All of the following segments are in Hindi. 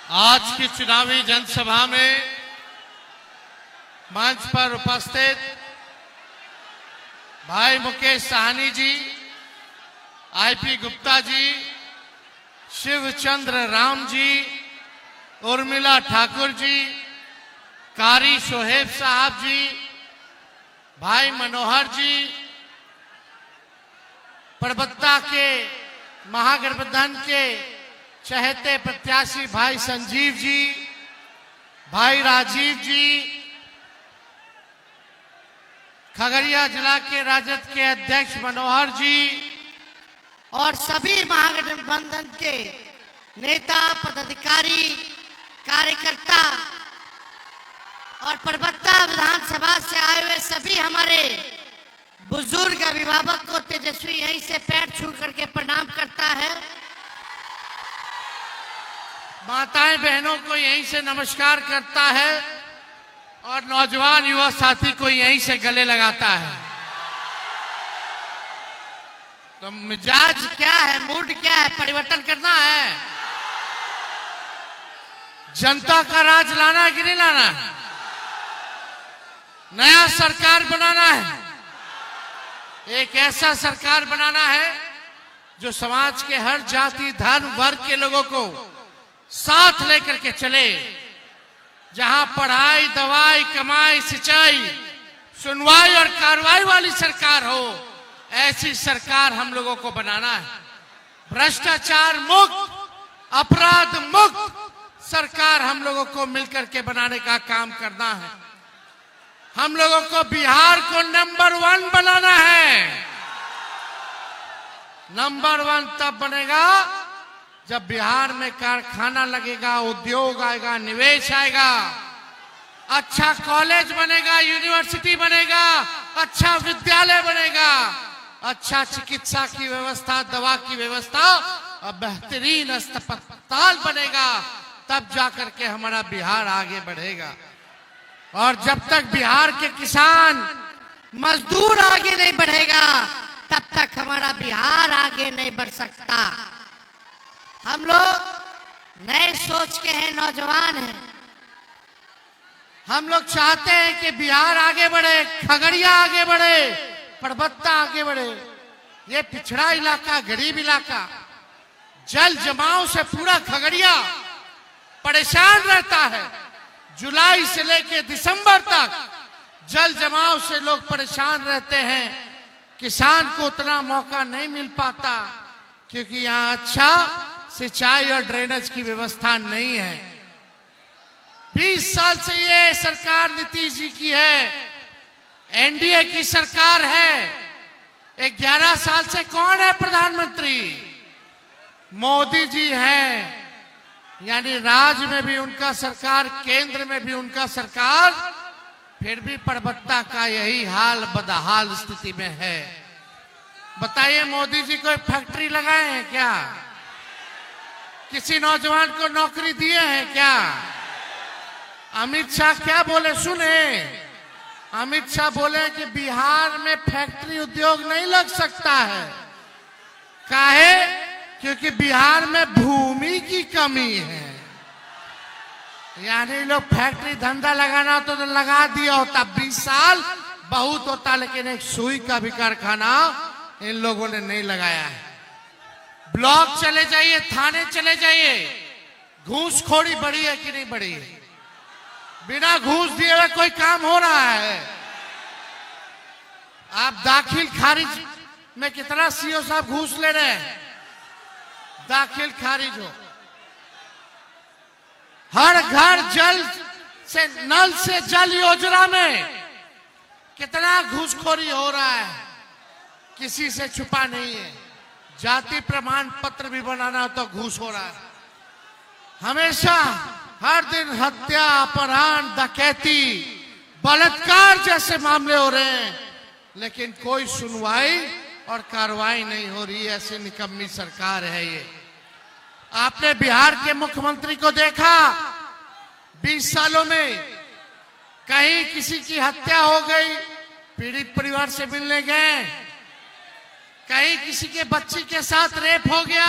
आज की चुनावी जनसभा में मंच पर उपस्थित भाई मुकेश साहनी जी, आईपी गुप्ता जी, शिवचंद्र राम जी, उर्मिला ठाकुर जी, कारी शोहेब साहब जी, भाई मनोहर जी, परबत्ता के महागठबंधन के चहेते प्रत्याशी भाई संजीव जी, भाई राजीव जी, खगड़िया जिला के राजद के अध्यक्ष मनोहर जी और सभी महागठबंधन के नेता, पदाधिकारी, कार्यकर्ता और परबत्ता विधानसभा से आए हुए सभी हमारे बुजुर्ग अभिभावक को तेजस्वी यहीं से पैर छू करके प्रणाम करता है। माताएं बहनों को यहीं से नमस्कार करता है और नौजवान युवा साथी को यहीं से गले लगाता है। तो मिजाज क्या है, मूड क्या है, परिवर्तन करना है, जनता का राज लाना है कि नहीं लाना है, नया सरकार बनाना है, एक ऐसा सरकार बनाना है जो समाज के हर जाति, धर्म, वर्ग के लोगों को साथ लेकर के चले, जहां पढ़ाई, दवाई, कमाई, सिंचाई, सुनवाई और कार्रवाई वाली सरकार हो, ऐसी सरकार हम लोगों को बनाना है। भ्रष्टाचार मुक्त, अपराध मुक्त सरकार हम लोगों को मिलकर के बनाने का काम करना है। हम लोगों को बिहार को नंबर 1 बनाना है। नंबर 1 तब बनेगा जब बिहार में कारखाना लगेगा, उद्योग आएगा, निवेश आएगा, अच्छा कॉलेज बनेगा, यूनिवर्सिटी बनेगा, अच्छा विद्यालय बनेगा, अच्छा चिकित्सा की व्यवस्था, दवा की व्यवस्था और बेहतरीन अस्पताल बनेगा, तब जाकर के हमारा बिहार आगे बढ़ेगा। और जब तक बिहार के किसान, मजदूर आगे नहीं बढ़ेगा, तब तक हमारा बिहार आगे नहीं बढ़ सकता। हम लोग नए सोच के हैं, नौजवान हैं। हम लोग चाहते हैं कि बिहार आगे बढ़े, खगड़िया आगे बढ़े, परबत्ता आगे बढ़े। ये पिछड़ा इलाका, गरीब इलाका, जल जमाव से पूरा खगड़िया परेशान रहता है। जुलाई से लेकर दिसंबर तक जल जमाव से लोग परेशान रहते हैं। किसान को उतना मौका नहीं मिल पाता क्योंकि यहाँ अच्छा सिंचाई और ड्रेनेज की व्यवस्था नहीं है। 20 साल से ये सरकार नीतीश जी की है, एनडीए की सरकार है। 11 साल से कौन है प्रधानमंत्री? मोदी जी हैं। यानी राज्य में भी उनका सरकार, केंद्र में भी उनका सरकार, फिर भी परबत्ता का यही हाल, बदहाल स्थिति में है। बताइए, मोदी जी कोई फैक्ट्री लगाए हैं क्या? किसी नौजवान को नौकरी दिए हैं क्या? अमित शाह क्या बोले सुने? अमित शाह बोले कि बिहार में फैक्ट्री उद्योग नहीं लग सकता है। काहे? क्योंकि बिहार में भूमि की कमी है। यानी लोग फैक्ट्री धंधा लगाना हो तो लगा दिया होता, 20 साल बहुत होता, लेकिन एक सुई का भी कारखाना इन लोगों ने नहीं लगाया है। ब्लॉक चले जाइए, थाने चले जाइए, घूसखोरी बढ़ी है कि नहीं बढ़ी है? बिना घूस दिए हुए कोई काम हो रहा है? आप दाखिल खारिज में कितना सीओ साहब घूस ले रहे हैं? दाखिल खारिज हो। हर घर जल से, नल से जल योजना में कितना घूसखोरी हो रहा है, किसी से छुपा नहीं है। जाति प्रमाण पत्र भी बनाना हो तो घूस हो रहा है। हमेशा हर दिन हत्या, अपहरण, डकैती, बलात्कार जैसे मामले हो रहे हैं, लेकिन कोई सुनवाई और कार्रवाई नहीं हो रही। ऐसी निकम्मी सरकार है ये। आपने बिहार के मुख्यमंत्री को देखा, 20 सालों में कहीं किसी की हत्या हो गई, पीड़ित परिवार से मिलने गए, कहीं किसी के बच्ची के साथ रेप हो गया,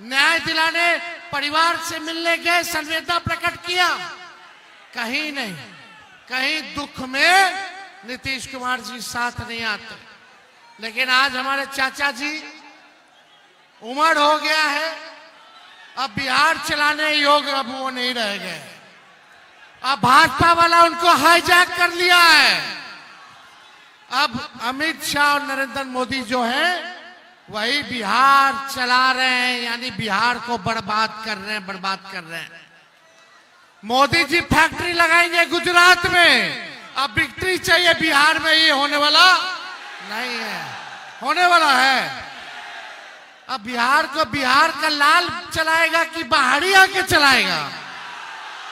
न्याय दिलाने परिवार से मिलने गए, संवेदना प्रकट किया? कहीं नहीं। कहीं दुख में नीतीश कुमार जी साथ नहीं आते। लेकिन आज हमारे चाचा जी उम्र हो गया है, अब बिहार चलाने योग्य अब वो नहीं रह गए। अब भाजपा वाला उनको हाईजैक कर लिया है। अब अमित शाह और नरेंद्र मोदी जो है वही बिहार चला रहे हैं, यानी बिहार को बर्बाद कर रहे हैं, बर्बाद कर रहे हैं। मोदी जी फैक्ट्री लगाएंगे गुजरात में, अब विक्ट्री चाहिए बिहार में, ये होने वाला नहीं है। होने वाला है। अब बिहार को बिहार का लाल चलाएगा कि बाहरी आके चलाएगा?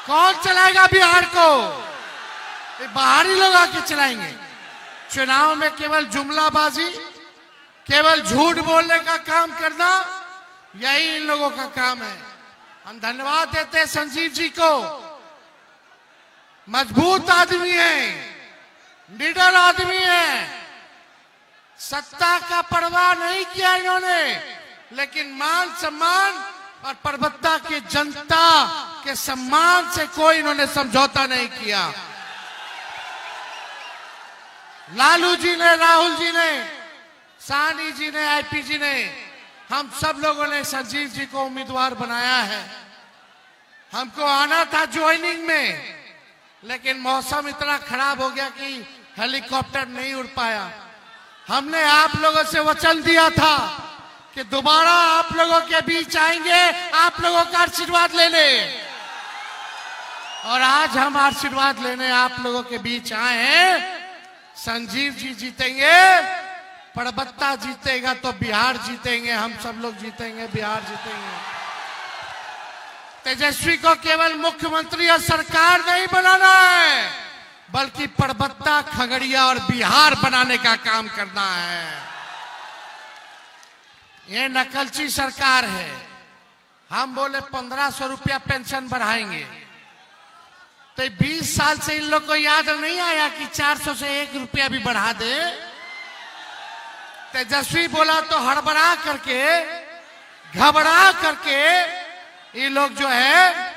कौन चलाएगा बिहार को? बाहरी लोग आके चलाएंगे। चुनाव में केवल जुमलाबाजी, केवल झूठ बोलने का काम करना, यही इन लोगों का काम है। हम धन्यवाद देते हैं संजीव जी को। मजबूत आदमी है, निडर आदमी है, सत्ता का परवाह नहीं किया इन्होंने, लेकिन मान सम्मान और परबत्ता की जनता के सम्मान से कोई इन्होंने समझौता नहीं किया। लालू जी ने, राहुल जी ने, सानी जी ने, आईपी जी ने, हम सब लोगों ने संजीव जी को उम्मीदवार बनाया है। हमको आना था ज्वाइनिंग में, लेकिन मौसम इतना खराब हो गया कि हेलीकॉप्टर नहीं उड़ पाया। हमने आप लोगों से वचन दिया था कि दोबारा आप लोगों के बीच आएंगे, आप लोगों का आशीर्वाद लेने, और आज हम आशीर्वाद लेने आप लोगों के बीच आए हैं। संजीव जी जीतेंगे, परबत्ता जीतेगा तो बिहार जीतेंगे, हम सब लोग जीतेंगे, बिहार जीतेंगे। तेजस्वी को केवल मुख्यमंत्री और सरकार नहीं बनाना है, बल्कि परबत्ता, खगड़िया और बिहार बनाने का काम करना है। ये नकलची सरकार है। हम बोले 1500 रुपया पेंशन बढ़ाएंगे, तो 20 साल से इन लोग को याद नहीं आया कि 400 से 1 रुपया भी बढ़ा दे। तेजस्वी बोला तो हड़बड़ा करके, घबरा करके ये लोग जो है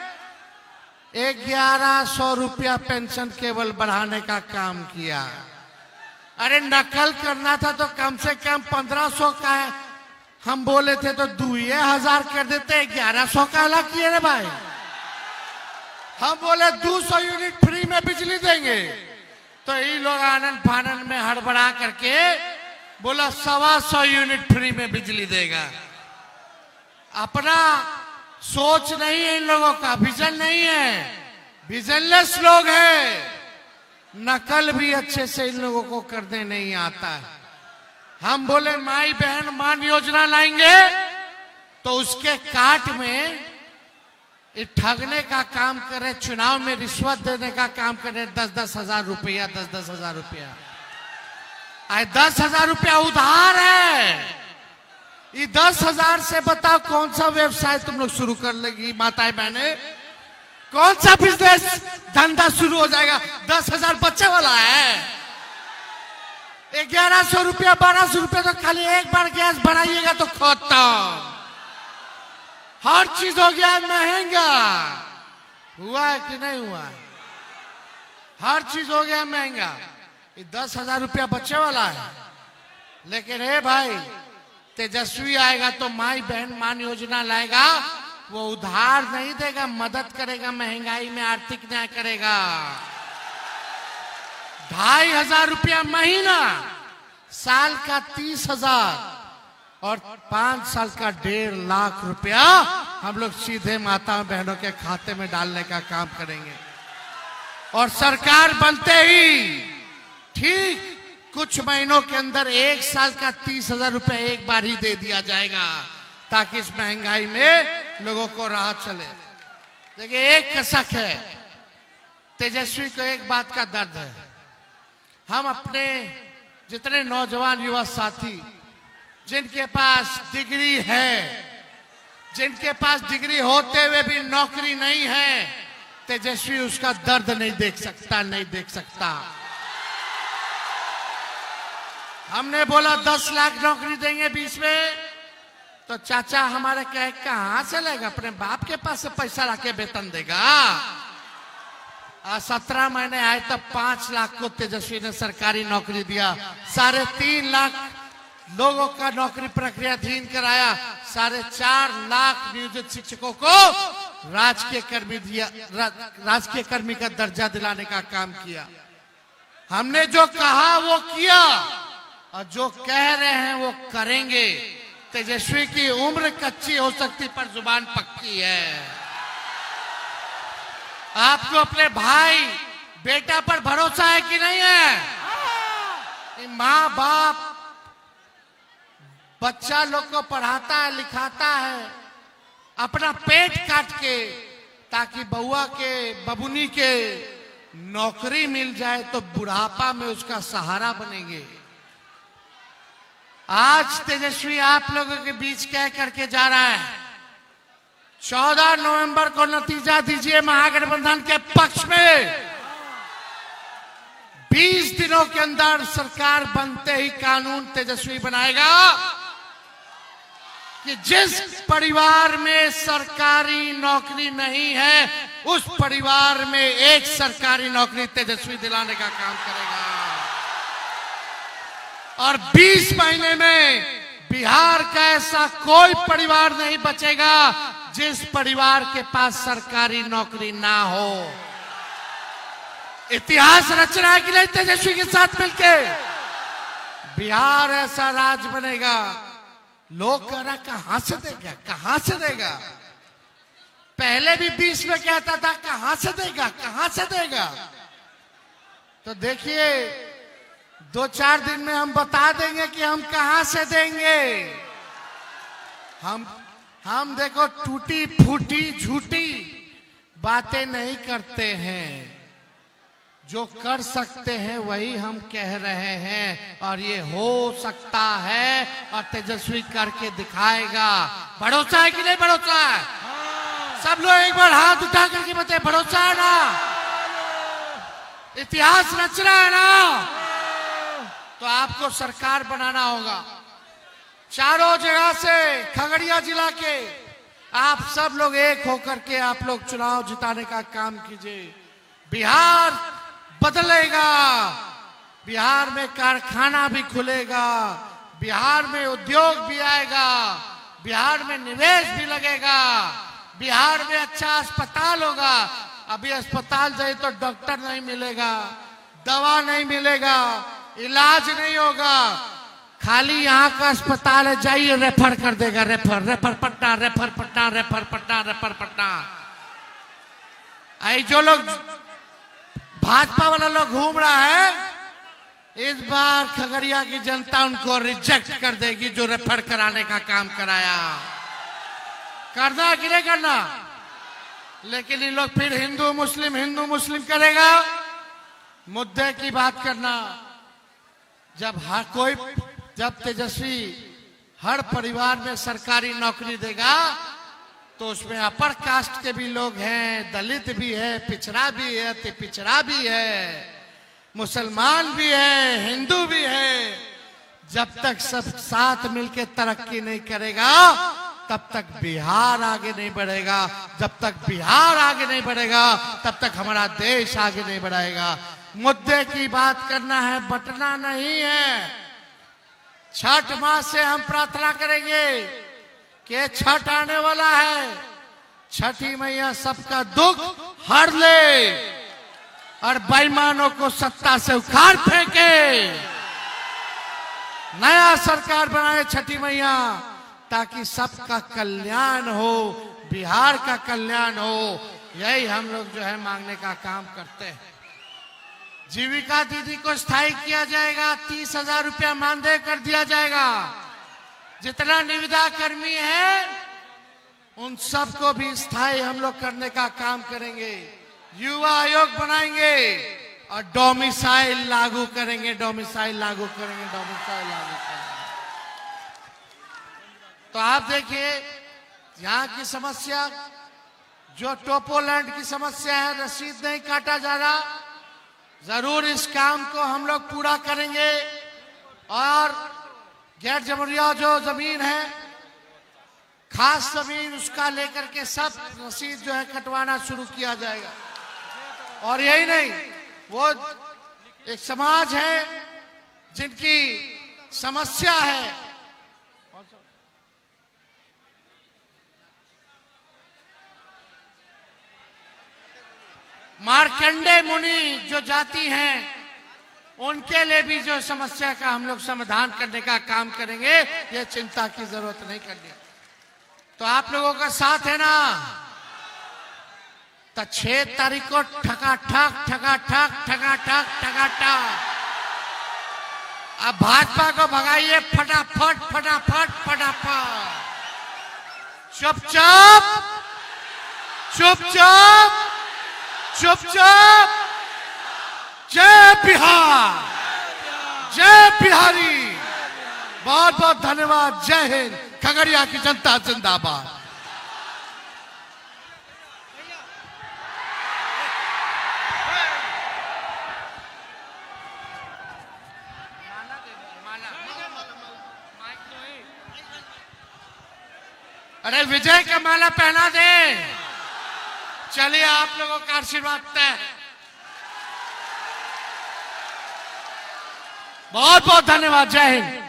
1100 रुपया पेंशन केवल बढ़ाने का काम किया। अरे नकल करना था तो कम से कम 1500 का है, हम बोले थे तो 2000 कर देते, 1100 का अलग किए रे भाई। हम बोले 200 यूनिट फ्री में बिजली देंगे, तो ये लोग आनंद फानन में हड़बड़ा करके बोला 125 यूनिट फ्री में बिजली देगा। अपना सोच नहीं है इन लोगों का, विजन नहीं है, विजनलेस लोग हैं। नकल भी अच्छे से इन लोगों को करने नहीं आता है। हम बोले माई बहन मान योजना लाएंगे, तो उसके काट में ठगने का काम करे, चुनाव में रिश्वत देने का काम करे, 10-10 हजार रुपया, 10-10 हजार रुपया। 10,000 रुपया उधार है। ये 10,000 से बताओ कौन सा व्यवसाय तुम लोग शुरू कर लेगी माताएं बहने? कौन सा बिजनेस धंधा शुरू हो जाएगा? 10,000 बच्चे वाला है। 1100 रुपया, 1200 रुपया तो खाली एक बार गैस भराइएगा तो खत्म। हर चीज हो गया महंगा। हुआ है कि नहीं हुआ? हर चीज हो गया महंगा। 10,000 रुपया बच्चे वाला है। लेकिन हे भाई, तेजस्वी आएगा तो माई बहन मान योजना लाएगा, वो उधार नहीं देगा, मदद करेगा, महंगाई में आर्थिक न्याय करेगा। 2,500 रुपया महीना, साल का 30,000 और 5 साल का 1.5 लाख रुपया हम लोग सीधे माता बहनों के खाते में डालने का काम करेंगे। और सरकार बनते ही ठीक कुछ महीनों के अंदर 1 साल का 30,000 रुपया एक बार ही दे दिया जाएगा, ताकि इस महंगाई में लोगों को राहत चले। देखिए, एक कसक है, तेजस्वी को एक बात का दर्द है। हम अपने जितने नौजवान युवा साथी जिनके पास डिग्री है, जिनके पास डिग्री होते हुए भी नौकरी नहीं है, तेजस्वी उसका दर्द नहीं देख सकता, नहीं देख सकता। हमने बोला 10 लाख नौकरी देंगे 20 में, तो चाचा हमारे कहे कहां से लेगा, अपने बाप के पास से पैसा लाके वेतन देगा। 17 महीने आए तब 5 लाख को तेजस्वी ने सरकारी नौकरी दिया, 3.5 लाख लोगों का नौकरी प्रक्रियाधीन कराया, 4.5 लाख नियोजित शिक्षकों को राजकीय कर्मी का दर्जा दिलाने का काम किया। हमने जो कहा वो किया और जो कह रहे हैं वो करेंगे। तेजस्वी की उम्र कच्ची हो सकती पर जुबान पक्की है। आपको अपने भाई बेटा पर भरोसा है कि नहीं है? माँ बाप बच्चा लोग को पढ़ाता है लिखाता है अपना पेट काट के, ताकि बउआ के बबुनी के नौकरी मिल जाए तो बुढ़ापा में उसका सहारा बनेंगे। आज तेजस्वी आप लोगों के बीच कह करके जा रहा है 14 नवंबर को नतीजा दीजिए महागठबंधन के पक्ष में। 20 दिनों के अंदर सरकार बनते ही कानून तेजस्वी बनाएगा कि जिस परिवार में सरकारी नौकरी नहीं है उस परिवार में एक सरकारी नौकरी तेजस्वी दिलाने का काम करेगा। और 20 महीने में बिहार का ऐसा कोई परिवार नहीं बचेगा जिस परिवार के पास सरकारी नौकरी ना हो। इतिहास रचना के लिए तेजस्वी के साथ मिलके बिहार ऐसा राज्य बनेगा। लोग कह रहा कहां से देगा, कहां से देगा। पहले भी 20 में कहता था कहां से देगा, कहां से देगा। तो देखिए 2-4 दिन में हम बता देंगे कि हम कहां से देंगे। हम देखो टूटी फूटी झूठी बातें नहीं करते हैं, जो कर सकते हैं वही हम कह रहे हैं और ये हो सकता है और तेजस्वी करके दिखाएगा। भरोसा है कि नहीं भरोसा है? सब लोग एक बार हाथ उठा करके बताए भरोसा है ना? इतिहास रचना है ना? तो आपको सरकार बनाना होगा। चारों जगह से खगड़िया जिला के आप सब लोग एक होकर के आप लोग चुनाव जिताने का काम कीजिए। बिहार बदलेगा, बिहार में कारखाना भी खुलेगा, बिहार में उद्योग भी आएगा, बिहार में निवेश भी लगेगा, बिहार में अच्छा अस्पताल होगा। अभी अस्पताल जाए तो डॉक्टर नहीं मिलेगा, दवा नहीं मिलेगा, इलाज नहीं होगा। खाली यहाँ का अस्पताल है, जाइए रेफर कर देगा, refer Patna, refer Patna, refer Patna, refer Patna. आई जो लोग भाजपा वाला लोग घूम रहा है, इस बार खगड़िया की जनता उनको रिजेक्ट कर देगी जो रेफर कराने का काम कराया। करना कि नहीं करना? लेकिन इन लोग फिर हिंदू मुस्लिम करेगा। मुद्दे की बात करना। जब तेजस्वी हर परिवार में सरकारी नौकरी देगा तो उसमें अपर कास्ट के भी लोग हैं, दलित भी है, पिछड़ा भी है, अति पिछड़ा भी है, मुसलमान भी है, हिंदू भी है। जब तक सब साथ मिलकर तरक्की नहीं करेगा तब तक बिहार आगे नहीं बढ़ेगा। जब तक बिहार आगे नहीं बढ़ेगा तब तक हमारा देश आगे नहीं बढ़ेगा। मुद्दे की बात करना है, बंटना नहीं है। छठ माह से हम प्रार्थना करेंगे कि छठ आने वाला है, छठी मैया सबका दुख हर ले और बेईमानों को सत्ता से उखाड़ फेंके, नया सरकार बनाए छठी मैया, ताकि सबका कल्याण हो, बिहार का कल्याण हो। यही हम लोग जो है मांगने का काम करते हैं। जीविका दीदी को स्थायी किया जाएगा, 30,000 रुपया मानदेय कर दिया जाएगा। जितना निविदा कर्मी है उन सबको भी स्थायी हम लोग करने का काम करेंगे। युवा आयोग बनाएंगे और डोमिसाइल लागू करेंगे। तो आप देखिए यहाँ की समस्या, जो टोपोलैंड की समस्या है, रसीद नहीं काटा जा रहा, जरूर इस काम को हम लोग पूरा करेंगे। और गैर जमुरिया जो जमीन है खास जमीन उसका लेकर के सब रसीद जो है कटवाना शुरू किया जाएगा। और यही नहीं, वो एक समाज है जिनकी समस्या है, मार्कंडे मुनि जो जाति हैं, उनके लिए भी जो समस्या का हम लोग समाधान करने का काम करेंगे, ये चिंता की जरूरत नहीं करनी। तो आप लोगों का साथ है ना? तो 6 तारीख को ठकाठक ठकाठक ठकाठक ठकाठक अब भाजपा को भगाइए फटाफट फटाफट फटाफट। चुपचाप चुपचाप चुपचाप। जय बिहार, जय बिहारी। बहुत बहुत धन्यवाद। जय हिंद। खगड़िया की जनता जिंदाबाद। अरे विजय का माला पहना दे। चलिए, आप लोगों का आशीर्वाद तय। बहुत बहुत धन्यवाद। जय हिंद।